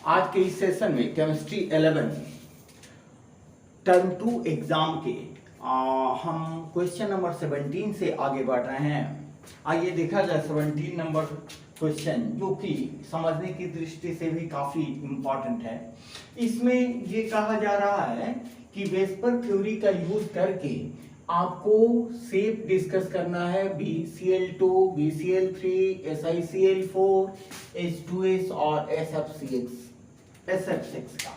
आज के इस सेशन में केमिस्ट्री 11 टर्म 2 एग्जाम के हम क्वेश्चन नंबर 17 से आगे बढ़ रहे हैं। आइए देखा जाए 17 नंबर क्वेश्चन, जो कि समझने की दृष्टि से भी काफी इम्पोर्टेंट है। इसमें ये कहा जा रहा है कि वेस्पर थ्योरी का यूज करके आपको शेप डिस्कस करना है BCl2, BCl3, SiCl4, H2S और SF6 का।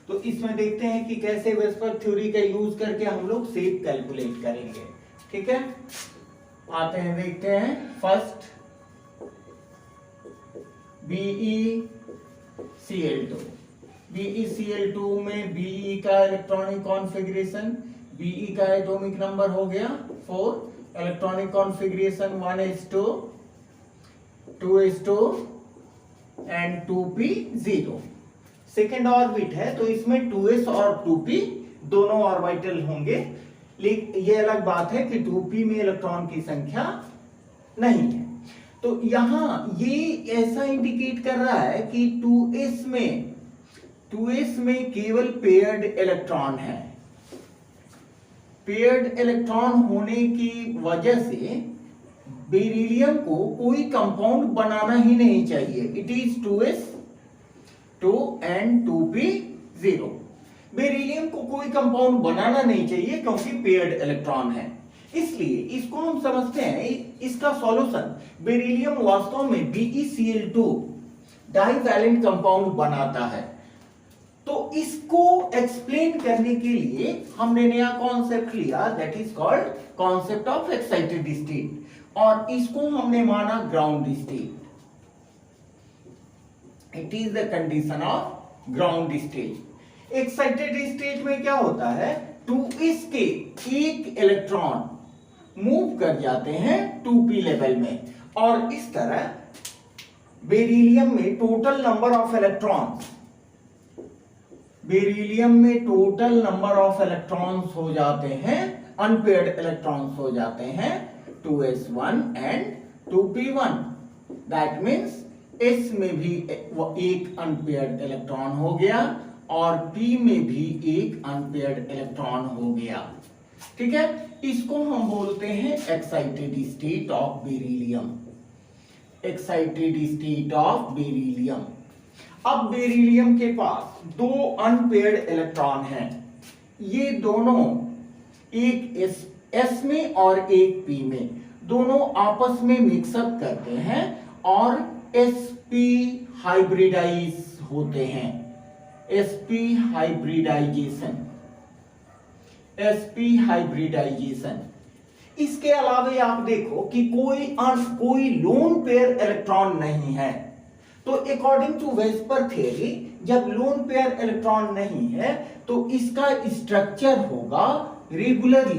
तो इसमें देखते हैं कि कैसे वेस्पर थ्योरी का यूज करके हम लोग शेप कैलकुलेट करेंगे। ठीक है, आते हैं देखते हैं। फर्स्ट BeCl2 में Be का इलेक्ट्रॉनिक कॉन्फ़िगरेशन, Be का एटॉमिक नंबर हो गया 4, electronic configuration 1s2, 2s2 and 2p0। Second orbit है तो इसमें 2s और 2p दोनों ऑर्बिटल होंगे, लेकिन ये अलग बात है कि 2p में इलेक्ट्रॉन की संख्या नहीं है। तो यहां ये ऐसा इंडिकेट कर रहा है कि 2s में केवल पेयर्ड इलेक्ट्रॉन है। पेयर्ड इलेक्ट्रॉन होने की वजह से बेरिलियम को कोई कंपाउंड बनाना ही नहीं चाहिए। It is 2s2 and 2p0। Beryllium को कोई कंपाउंड बनाना नहीं चाहिए क्योंकि पेयर्ड इलेक्ट्रॉन है। इसलिए इसको हम समझते हैं इसका सॉल्यूशन। बेरिलियम वास्तव में BeCl2 डाइवैलेंट कंपाउंड बनाता है। तो इसको एक्सप्लेन करने के लिए हमने नया कॉन्सेप्ट लिया, that is called concept of excited state, और इसको हमने माना ground state. It is the condition of ground state. Excited state में क्या होता है, 2s के एक इलेक्ट्रॉन मूव कर जाते हैं 2p लेवल में, और इस तरह बेरिलियम में टोटल नंबर ऑफ इलेक्ट्रॉन्स हो जाते हैं, अनपेयर्ड इलेक्ट्रॉन्स हो जाते हैं 2s1 and 2p1। That means s में भी एक अनपेयर्ड इलेक्ट्रॉन हो गया और p में भी एक अनपेयर्ड इलेक्ट्रॉन हो गया। ठीक है, इसको हम बोलते हैं excited state of beryllium. Excited state of beryllium. अब बेरिलियम के पास दो अनपेयर्ड इलेक्ट्रॉन हैं। ये दोनों, एक s में और एक p में, दोनों आपस में मिक्सअप करते हैं और sp हाइब्रिडाइज होते हैं। sp hybridisation. इसके अलावा आप देखो कि कोई लोन पेयर इलेक्ट्रॉन नहीं है। तो अकॉर्डिंग टू वेस्पर थ्योरी, जब लोन पेयर इलेक्ट्रॉन नहीं है तो इसका स्ट्रक्चर होगा रेगुलर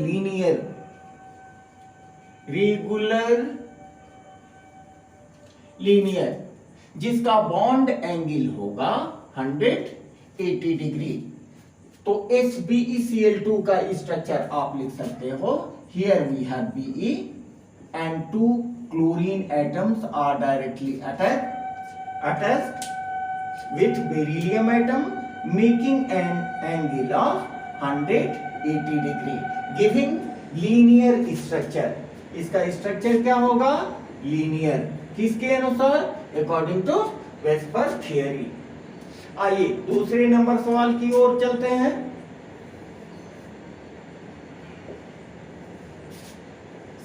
लीनियर, जिसका बॉन्ड एंगल होगा 180 डिग्री। तो BeCl2 का स्ट्रक्चर आप लिख सकते हो, here we have Be and 2 chlorine atoms are directly attached with beryllium atom, making an angle of 180 degree, giving linear structure। इसका स्ट्रक्चर क्या होगा, लीनियर। किसके अनुसार, अकॉर्डिंग टू वेस्पर थियरी। आइए दूसरे नंबर सवाल की ओर चलते हैं।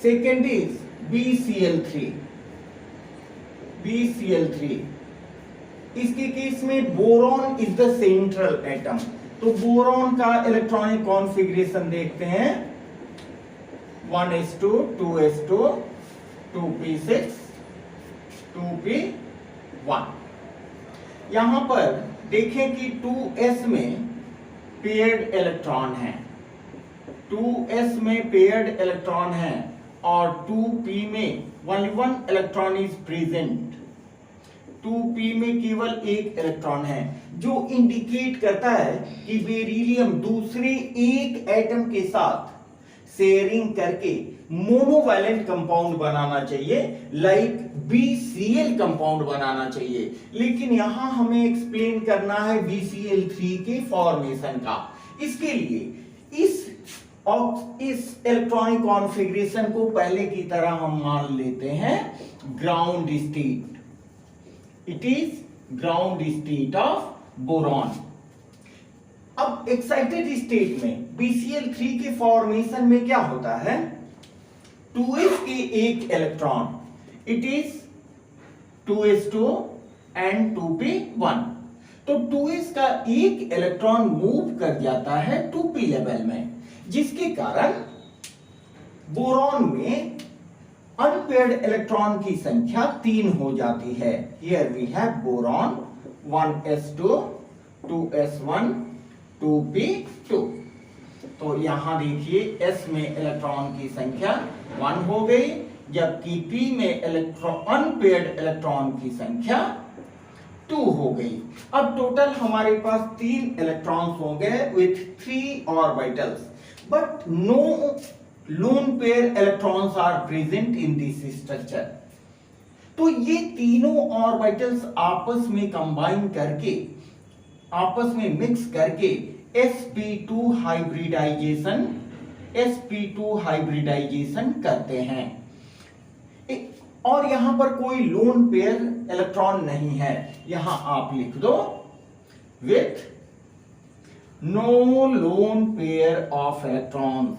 Second is BCl3। इसके केस में boron is the central atom. तो बोरॉन का इलेक्ट्रॉनिक कॉन्फ़िगरेशन देखते हैं, 1s2, 2s2, 2p6, 2p1। यहां पर देखें कि 2s में पेयर्ड इलेक्ट्रॉन है, 2s में पेयर्ड इलेक्ट्रॉन है और 2p में only one electron is present. 2p में केवल एक इलेक्ट्रॉन है, जो इंडिकेट करता है कि बेरिलियम दूसरे एक एटम के साथ शेयरिंग करके मोनोवैलेंट कंपाउंड बनाना चाहिए, लाइक BCl कंपाउंड बनाना चाहिए। लेकिन यहां हमें एक्सप्लेन करना है BCl3 के फॉर्मेशन का। इसके लिए इस इलेक्ट्रॉनिक कॉन्फ़िगरेशन को पहले की तरह हम मान लेते हैं ground state. It is ground state of boron. अब एक्साइटेड स्टेट में BCl3 के फॉर्मेशन में क्या होता है, 2s के एक electron, it is 2s2 and 2p1। तो 2s का एक इलेक्ट्रॉन मूव कर जाता है 2p लेवल में, जिसके कारण बोरॉन में अनपेयर्ड इलेक्ट्रॉन की संख्या 3 हो जाती है। Here we have boron 1s2 2s1 2p2। तो यहां देखिए s में इलेक्ट्रॉन की संख्या 1 हो गई, जबकि p में अनपेयर्ड इलेक्ट्रॉन की संख्या 2 हो गई। अब टोटल हमारे पास 3 इलेक्ट्रॉन्स हो गए with 3 orbitals, but no lone pair electrons are present in this structure. तो ये तीनों ऑर्बिटल्स आपस में कंबाइन करके, आपस में मिक्स करके sp2 हाइब्रिडाइजेशन करते हैं। और यहां पर कोई लोन पेयर इलेक्ट्रॉन नहीं है, यहां आप लिख दो with no lone pair of electrons,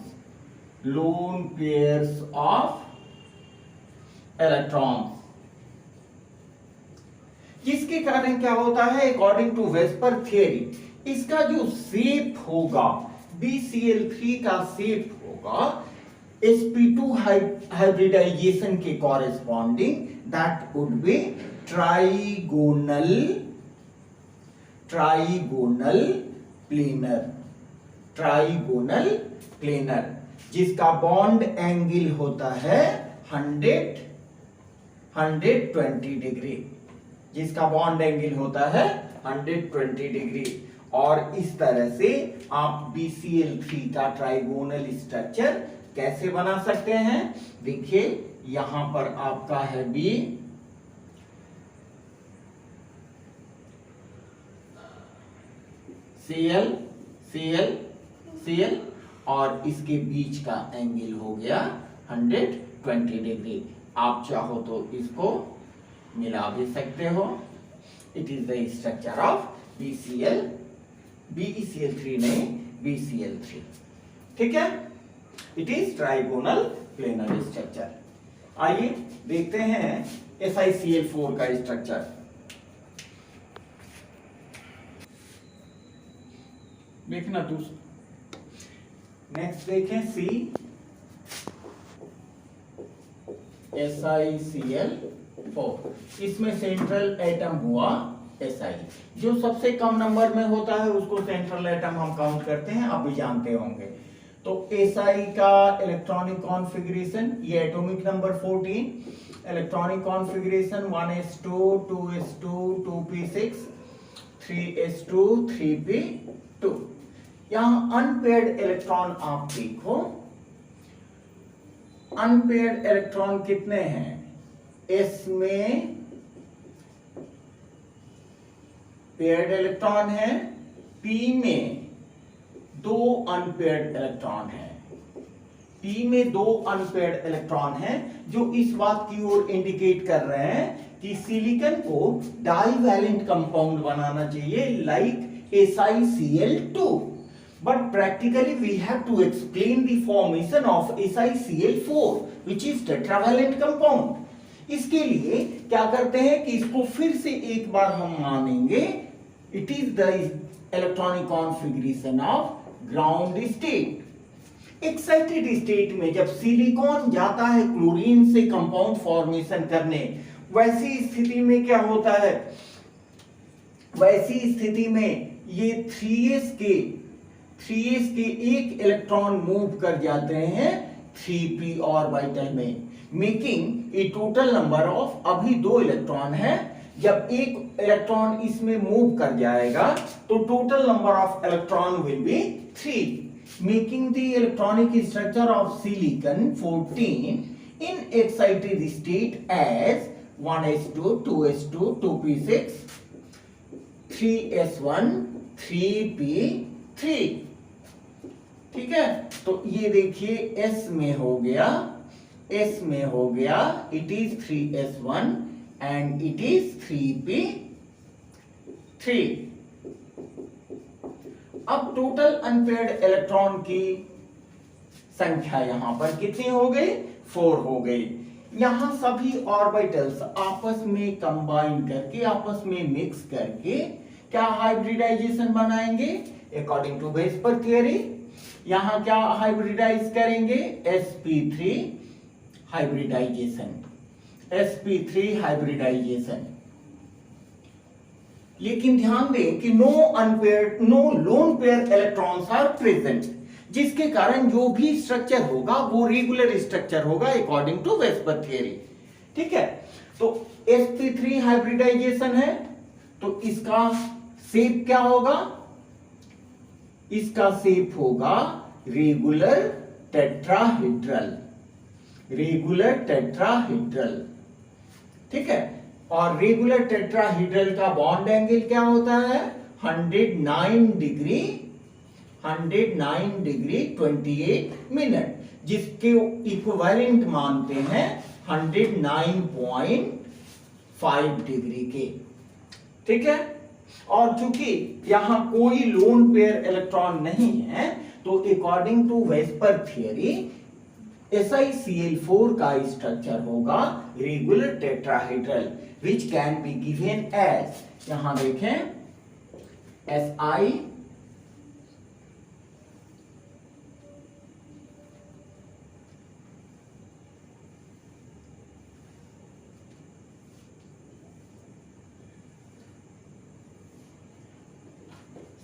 lone pairs of electrons. जिसके कारण क्या होता है, अकॉर्डिंग टू वेस्पर थियरी, इसका जो शेप होगा BCl3 का शेप होगा sp2 हाइब्रिडाइजेशन के corresponding, that would be trigonal planar, जिसका बॉन्ड एंगल होता है 120 डिग्री, जिसका बॉन्ड एंगल होता है 120 डिग्री। और इस तरह से आप BCl3 का ट्राइगोनल स्ट्रक्चर कैसे बना सकते हैं, देखिए यहां पर आपका है B, Cl और इसके बीच का एंगल हो गया 120 डिग्री। आप चाहो तो इसको मिला भी सकते हो। It is the structure of BeCl3 नहीं BCl3, ठीक है। It is trigonal planar structure. आइए देखते हैं SiCl4 का स्ट्रक्चर। देखना दूसरा, नेक्स्ट देखें C, SiCl4। इसमें सेंट्रल एटम हुआ Si। जो सबसे कम नंबर में होता है उसको सेंट्रल एटम हम काउंट करते हैं, आप भी जानते होंगे। तो Si का इलेक्ट्रॉनिक कॉन्फ़िगरेशन, ये atomic number 14, electronic configuration 1s2 2s2 2p6 3s2 3p2। यहां अनपेयर्ड इलेक्ट्रॉन आप देखो, अनपेयर्ड इलेक्ट्रॉन कितने हैं, S में पेयर्ड इलेक्ट्रॉन है, P में 2 अनपेयर्ड इलेक्ट्रॉन है, P में 2 अनपेयर्ड इलेक्ट्रॉन है, जो इस बात की ओर इंडिकेट कर रहे हैं कि सिलिकॉन को डाइवैलेंट कंपाउंड बनाना चाहिए, like SiCl2। But practically we have to explain the formation of SiCl4, which is tetravalent compound. इसके लिए क्या करते हैं कि इसको फिर से एक बार हम मानेंगे, it is the electronic configuration of ground state। Excited state में जब सिलिकॉन जाता है क्लोरीन से कंपाउंड फॉर्मेशन करने, वैसी स्थिति में क्या होता है, वैसी स्थिति में ये 3s के एक इलेक्ट्रॉन मूव कर जाते हैं 3p ऑर्बिटल में, making a total number of, अभी 2 इलेक्ट्रॉन है, जब एक इलेक्ट्रॉन इसमें मूव कर जाएगा तो total number of electron will be 3। making the electronic structure of silicon 14 in excited state as 1s2, 2s2, 2p6, 3s1, 3p3। ठीक है, तो ये देखिए S में हो गया, S में हो गया, it is 3s1 and it is 3p3। अब टोटल अनपेयर्ड इलेक्ट्रॉन की संख्या यहां पर कितनी हो गई? 4 हो गई। यहां सभी ऑर्बिटल्स आपस में कंबाइन करके, आपस में मिक्स करके क्या हाइब्रिडाइजेशन बनाएंगे? अकॉर्डिंग टू वेस्पर थियरी यहां क्या हाइब्रिडाइज करेंगे? sp3 hybridisation, sp3 hybridisation. लेकिन ध्यान दें कि no lone pair electrons are present, जिसके कारण जो भी स्ट्रक्चर होगा वो रेगुलर स्ट्रक्चर होगा अकॉर्डिंग टू वेस्पर थियरी। ठीक है, तो sp3 हाइब्रिडाइजेशन है, तो इसका शेप क्या होगा? इसका शेप होगा रेगुलर टेट्राहेड्रल, रेगुलर टेट्राहेड्रल। ठीक है, और रेगुलर टेट्राहेड्रल का बॉन्ड एंगल क्या होता है? 109 डिग्री 28 मिनट, जिसके इक्विवेलेंट मानते हैं 109.5 डिग्री के। ठीक है, और चूंकि यहां कोई लोन पेयर इलेक्ट्रॉन नहीं है, तो according to VSEPR theory SiCl4 का स्ट्रक्चर होगा regular tetrahedral, which can be given as, यहां देखें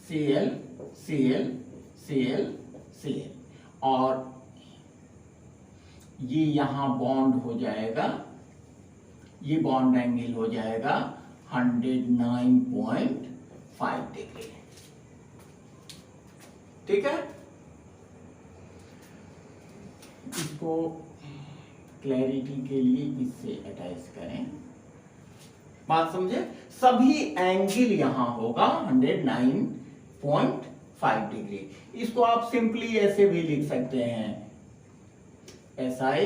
Cl और ये यहां बॉन्ड हो जाएगा, ये बॉन्ड एंगल हो जाएगा 109.5 डिग्री। ठीक है, इसको क्लैरिटी के लिए इससे अटैच करें, बात समझे? सभी एंगल यहां होगा 109.5 डिग्री। इसको आप सिंपली ऐसे भी लिख सकते हैं, SI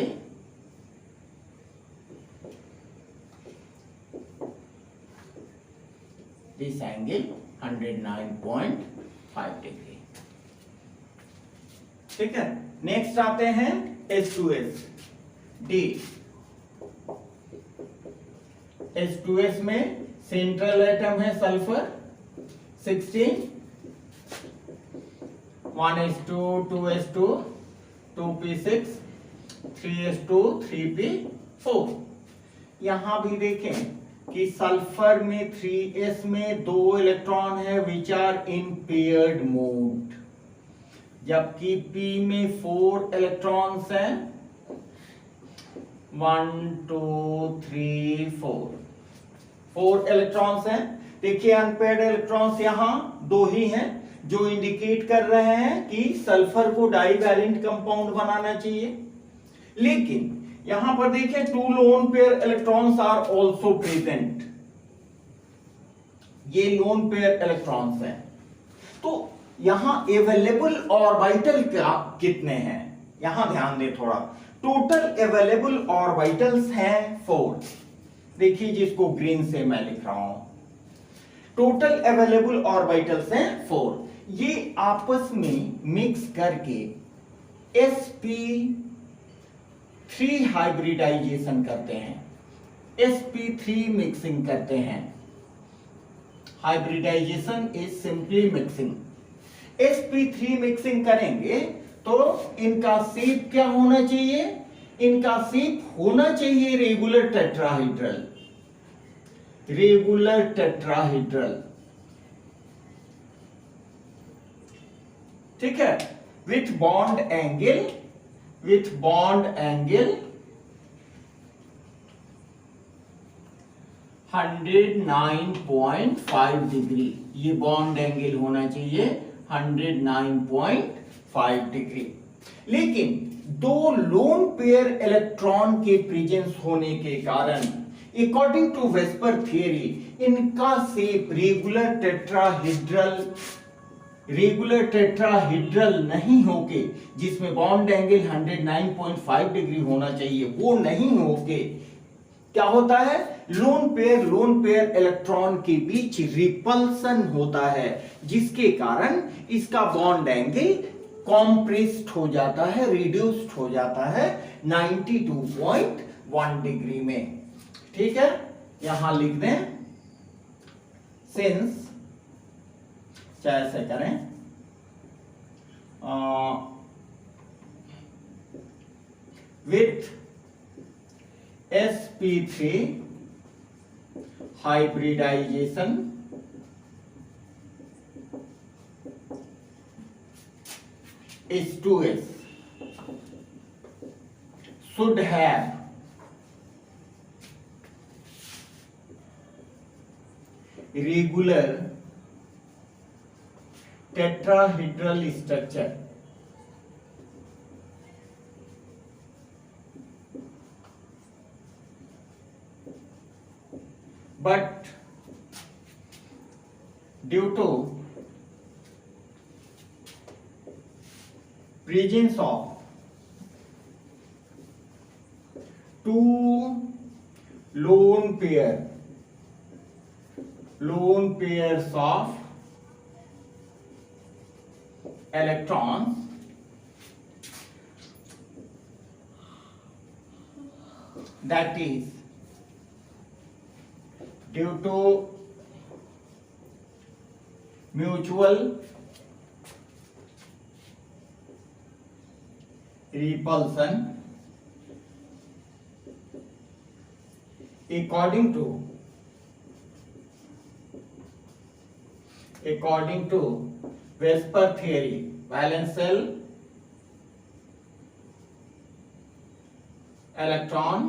this angle 109.5 डिग्री। ठीक है, नेक्स्ट आते हैं H2S D। H2S में सेंट्रल एटम है sulphur 16, 1s2, 2s2, 2p6, 3s2, 3p4। यहां भी देखें कि सल्फर में 3s में 2 इलेक्ट्रॉन है which are in paired mode, जबकि p में 4 इलेक्ट्रॉन्स हैं, 1 2 3 4 इलेक्ट्रॉन्स हैं। देखिए अनपेयर्ड इलेक्ट्रॉन्स यहां 2 ही हैं, जो इंडिकेट कर रहे हैं कि सल्फर को डाइवैलेंट कंपाउंड बनाना चाहिए। लेकिन यहां पर देखें 2 lone pair electrons are also present, ये लोन पेयर इलेक्ट्रॉन्स हैं। तो यहां अवेलेबल ऑर्बिटल क्या कितने हैं? यहां ध्यान दें थोड़ा, टोटल अवेलेबल ऑर्बिटल्स हैं 4। देखिए जिसको ग्रीन से मैं लिख रहा हूं, टोटल अवेलेबल ऑर्बिटल्स हैं 4। ये आपस में मिक्स करके sp3 हाइब्रिडाइजेशन करते हैं, sp3 मिक्सिंग करते हैं। Hybridisation is simply mixing. sp3 mixing करेंगे तो इनका शेप क्या होना चाहिए? इनका शेप होना चाहिए रेगुलर टेट्राहेड्रल, रेगुलर टेट्राहेड्रल। ठीक है, विथ बॉन्ड एंगल 109.5 डिग्री, ये बॉन्ड एंगल होना चाहिए 109.5 5 डिग्री। लेकिन दो लोन पेयर इलेक्ट्रॉन के प्रेजेंस होने के कारण अकॉर्डिंग टू वेस्पर थियरी इनका शेप रेगुलर टेट्राहेड्रल नहीं होके, जिसमें बॉन्ड एंगल 109.5 डिग्री होना चाहिए, वो नहीं होके क्या होता है, लोन पेयर इलेक्ट्रॉन के बीच रिपल्सन होता है, जिसके कारण इसका बॉन्ड एंगल कॉम्प्रेस्ड हो जाता है, रिड्यूस्ड हो जाता है 92.1 डिग्री में। ठीक है, यहां लिख दें सिंस, चाहे ऐसे करें, with sp3 hybridization H2S should have regular tetrahedral structure. But due to presence of two lone pairs of electrons, that is due to mutual repulsion according to Vesper theory, valence shell electron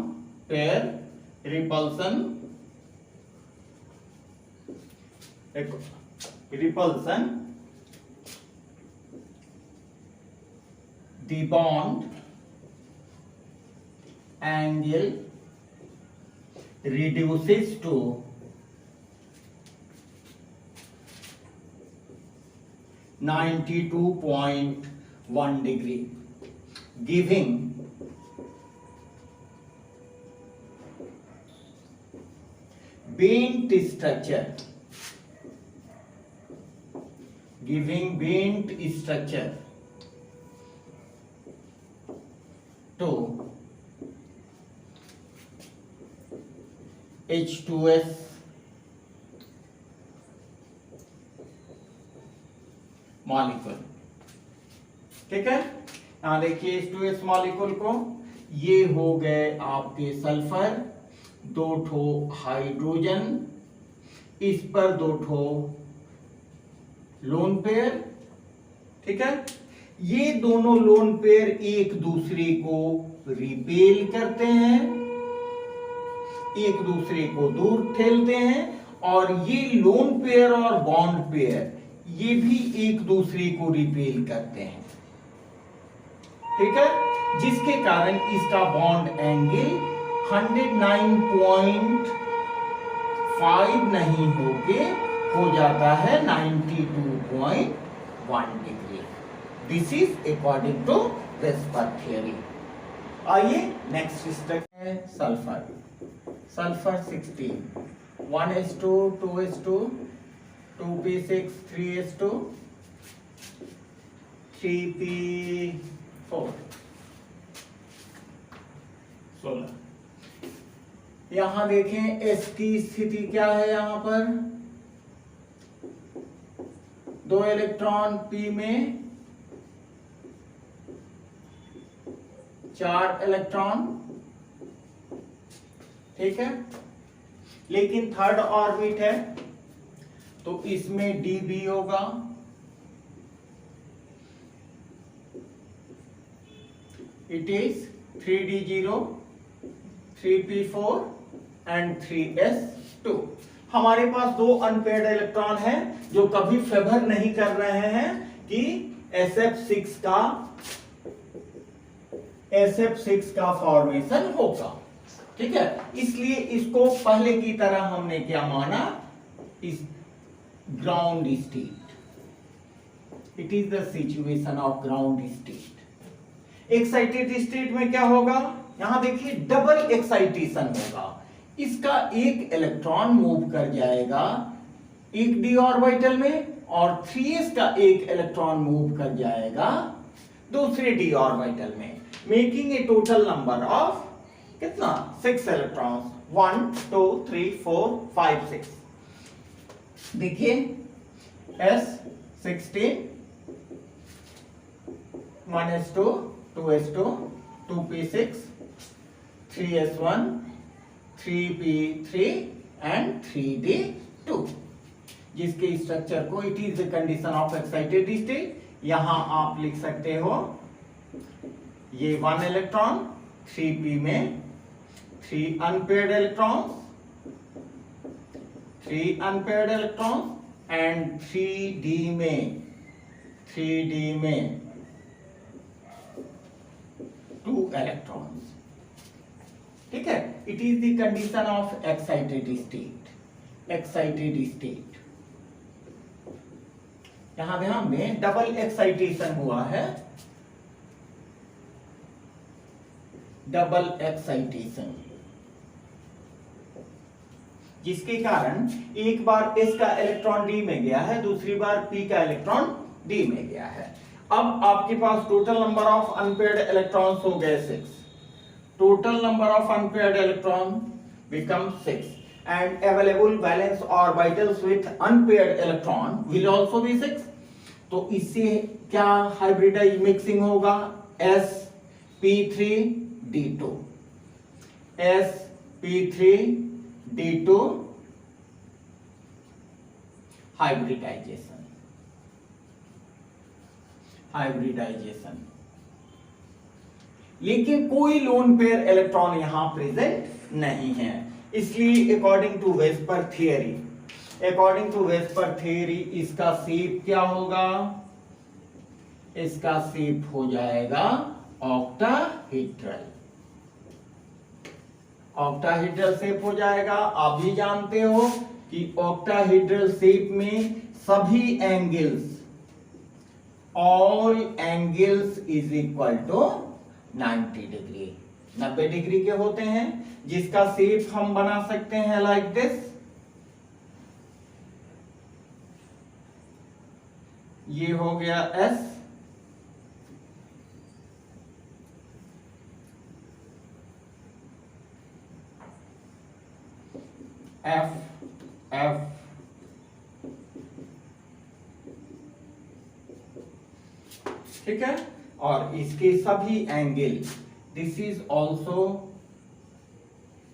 pair repulsion the bond angle reduces to 92.1 degree, giving bent structure to H2S molecule. ठीक है, यहां देखिए H2S molecule को, ये हो गए आपके sulphur, 2 ठो हाइड्रोजन, इस पर 2 ठो लोन पेयर। ठीक है, ये दोनों लोन पेयर एक दूसरे को रिपेल करते हैं, एक दूसरे को दूर ठेलते हैं, और ये लोन पेयर और बॉन्ड पेयर ये भी एक दूसरे को रिपेल करते हैं। ठीक है, जिसके कारण इसका बॉन्ड एंगल 109.5 नहीं होके हो जाता है 92.1 degree. This is according to VSEPR theory. आइए नेक्स्ट स्ट्रक्चर है sulphur. Sulphur 16, 1s2 2s2 2p6 3s2 3p4 16। यहां देखें S की स्थिति क्या है, यहां पर 2 इलेक्ट्रॉन P में 4 इलेक्ट्रॉन। ठीक है, लेकिन थर्ड ऑर्बिट है तो इसमें D भी होगा, it is 3d0 3p4 and 3s2। हमारे पास 2 अनपेयर्ड इलेक्ट्रॉन हैं जो कभी फेवर नहीं कर रहे हैं कि SF6 का फॉर्मेशन होगा। ठीक है, इसलिए इसको पहले की तरह हमने क्या माना, इस ground state, it is the situation of ground state. Excited state में क्या होगा, यहां देखिए डबल एक्साइटेशन होगा, इसका एक इलेक्ट्रॉन मूव कर जाएगा एक d ऑर्बिटल में और 3s का एक इलेक्ट्रॉन मूव कर जाएगा दूसरे d ऑर्बिटल में, making a total number of कितना 6 इलेक्ट्रॉन्स, 1 2 3 4 5 6। देखिए S16 1s2 2s2 2p6 3s1 3p3 and 3d2, जिसके स्ट्रक्चर को it is the condition of excited state. यहां आप लिख सकते हो ये 1 इलेक्ट्रॉन 3p में, 3 अनपेयर्ड इलेक्ट्रॉन्स एंड 3d में 2 इलेक्ट्रॉन्स। ठीक है, it is the condition of excited state. यहां ध्यान दें डबल एक्साइटेशन हुआ है, डबल एक्साइटेशन, जिसके कारण एक बार s का इलेक्ट्रॉन d में गया है, दूसरी बार p का इलेक्ट्रॉन d में गया है। अब आपके पास total number of unpaired electrons हो गए 6, total number of unpaired electron becomes 6 and available valence orbitals with unpaired electron will also be 6। तो इससे क्या हाइब्रिडाइज मिक्सिंग होगा, sp3d2 हाइब्रिडाइजेशन। लेकिन कोई लोन पेयर इलेक्ट्रॉन यहां प्रेजेंट नहीं है, इसलिए अकॉर्डिंग टू वेस्पर थियरी इसका शेप क्या होगा, इसका शेप हो जाएगा ऑक्टाहेड्रल शेप हो जाएगा। आप भी जानते हो कि ऑक्टाहेड्रल शेप में सभी angles, all angles is equal to 90 degree, 90 degree के होते हैं, जिसका शेप हम बना सकते हैं लाइक दिस। ये हो गया S, F, ठीक है, और इसके सभी angle, this is also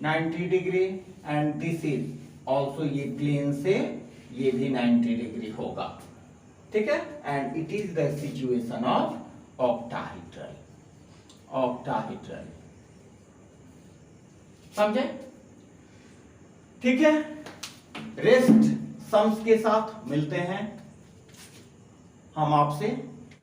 90 degree and this is also, ये प्लेन से ये भी 90 डिग्री होगा। ठीक है, and it is the situation of octahedral. समझे? ठीक है, रेस्ट सम्स के साथ मिलते हैं हम आपसे।